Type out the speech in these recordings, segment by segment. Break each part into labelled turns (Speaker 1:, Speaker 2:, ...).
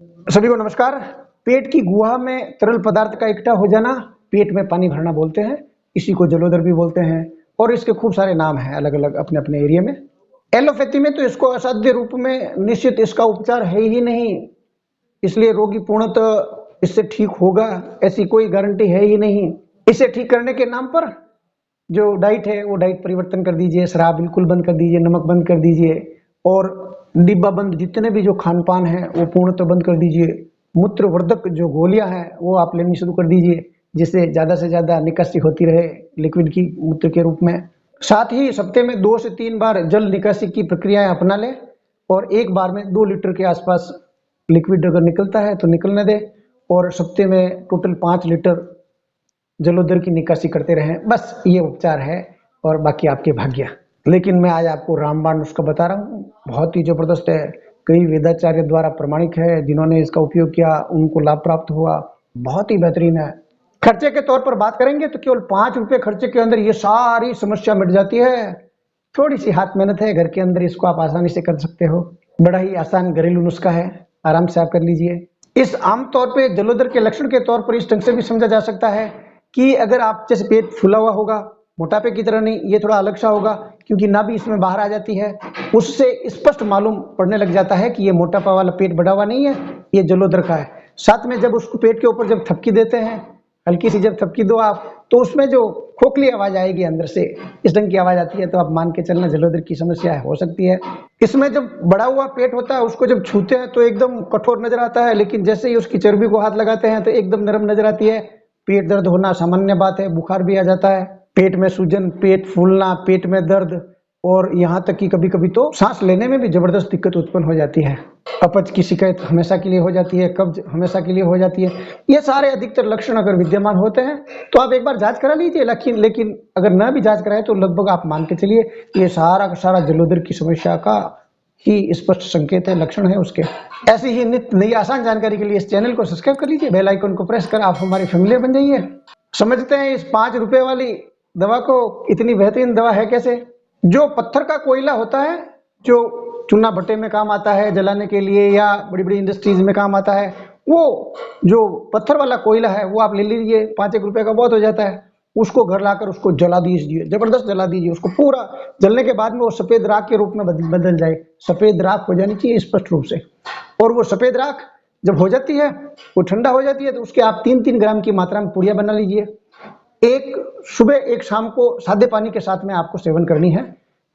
Speaker 1: सभी को नमस्कार। पेट की गुहा में तरल पदार्थ का इकट्ठा हो जाना पेट में पानी भरना बोलते हैं। इसी को जलोदर भी बोलते हैं और इसके खूब सारे नाम हैं अलग अलग अपने अपने एरिया में। एलोपैथी में तो इसको असाध्य रूप में निश्चित इसका उपचार है ही नहीं, इसलिए रोगी पूर्णतः इससे ठीक होगा ऐसी कोई गारंटी है ही नहीं। इसे ठीक करने के नाम पर जो डाइट है वो डाइट परिवर्तन कर दीजिए, शराब बिल्कुल बंद कर दीजिए, नमक बंद कर दीजिए और डिब्बा बंद जितने भी जो खान पान है वो पूर्णतः बंद कर दीजिए। मूत्रवर्धक जो गोलियां हैं वो आप लेनी शुरू कर दीजिए, जिससे ज़्यादा से ज़्यादा निकासी होती रहे लिक्विड की मूत्र के रूप में। साथ ही सप्ते में 2 से 3 बार जल निकासी की प्रक्रियाएं अपना लें और एक बार में 2 लीटर के आसपास लिक्विड अगर निकलता है तो निकलने दें और सप्ते में टोटल 5 लीटर जलोदर की निकासी करते रहें। बस ये उपचार है और बाकी आपके भाग्य। लेकिन मैं आज आपको रामबाण नुस्खा बता रहा हूँ, बहुत ही जबरदस्त है। कई वेदाचार्य द्वारा प्रमाणिक है, जिन्होंने इसका उपयोग किया उनको लाभ प्राप्त हुआ, बहुत ही बेहतरीन है। खर्चे के तौर पर बात करेंगे तो केवल 5 रुपए खर्चे के अंदर ये सारी समस्या मिट जाती है। थोड़ी सी हाथ मेहनत है घर के अंदर, इसको आप आसानी से कर सकते हो। बड़ा ही आसान घरेलू नुस्खा है, आराम से आप कर लीजिए। इस आमतौर पे जलोदर के लक्षण के तौर पर इस ढंग से भी समझा जा सकता है कि अगर आप जैसे पेट फूला हुआ होगा, मोटापे की तरह नहीं, ये थोड़ा अलग सा होगा क्योंकि नाभि इसमें बाहर आ जाती है, उससे स्पष्ट मालूम पड़ने लग जाता है कि ये मोटापा वाला पेट बढ़ा हुआ नहीं है, ये जलोदर का है। साथ में जब उसको पेट के ऊपर जब थपकी देते हैं, हल्की सी जब थपकी दो आप, तो उसमें जो खोखली आवाज आएगी अंदर से, इस ढंग की आवाज आती है, तो आप मान के चलना जलोदर की समस्या हो सकती है। इसमें जब बड़ा हुआ पेट होता है उसको जब छूते हैं तो एकदम कठोर नजर आता है, लेकिन जैसे ही उसकी चर्बी को हाथ लगाते हैं तो एकदम नरम नजर आती है। पेट दर्द होना सामान्य बात है, बुखार भी आ जाता है, पेट में सूजन, पेट फूलना, पेट में दर्द और यहाँ तक कि कभी कभी तो सांस लेने में भी जबरदस्त दिक्कत उत्पन्न हो जाती है। अपच की शिकायत हमेशा के लिए हो जाती है, कब्ज हमेशा के लिए हो जाती है। ये सारे अधिकतर लक्षण अगर विद्यमान होते हैं तो आप एक बार जांच करा लीजिए, लेकिन अगर न भी जांच कराए तो लगभग आप मान के चलिए ये सारा का सारा जलोदर की समस्या का ही स्पष्ट संकेत है, लक्षण है उसके। ऐसी ही नित्य नई आसान जानकारी के लिए इस चैनल को सब्सक्राइब कर लीजिए, बेल आइकन को प्रेस कर आप हमारे फैमिली बन जाइए। समझते हैं इस 5 रुपए वाली दवा को इतनी बेहतरीन दवा है कैसे। जो पत्थर का कोयला होता है, जो चूना भट्टे में काम आता है जलाने के लिए या बड़ी बड़ी इंडस्ट्रीज में काम आता है, वो जो पत्थर वाला कोयला है वो आप ले लीजिए, 5 रुपए का बहुत हो जाता है। उसको घर लाकर उसको जला दीजिए, जबरदस्त जला दीजिए उसको, पूरा जलने के बाद में वो सफेद राख के रूप में बदल जाए, सफेद राख हो जानी चाहिए स्पष्ट रूप से। और वो सफेद राख जब हो जाती है, वो ठंडा हो जाती है, तो उसके आप 3-3 ग्राम की मात्रा में पुड़िया बना लीजिए। एक सुबह एक शाम को सादे पानी के साथ में आपको सेवन करनी है।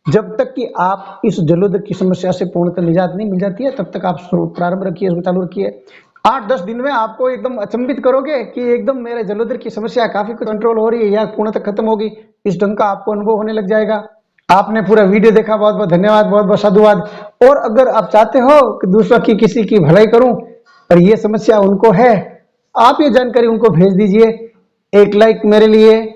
Speaker 1: जब तक कि आप इस जलोदर की समस्या से पूर्णतः निजात नहीं मिल जाती है तब तक आप प्रारंभ रखिए, इसको चालू रखिए। 8-10 दिन में आपको एकदम अचंभित करोगे कि एकदम मेरे जलोदर की समस्या काफी कंट्रोल हो रही है या पूर्णतः खत्म होगी, इस ढंग का आपको अनुभव होने लग जाएगा। आपने पूरा वीडियो देखा, बहुत बहुत धन्यवाद, बहुत बहुत साधुवाद। और अगर आप चाहते हो कि दूसरों की किसी की भलाई करूं और ये समस्या उनको है, आप ये जानकारी उनको भेज दीजिए। एक लाइक मेरे लिए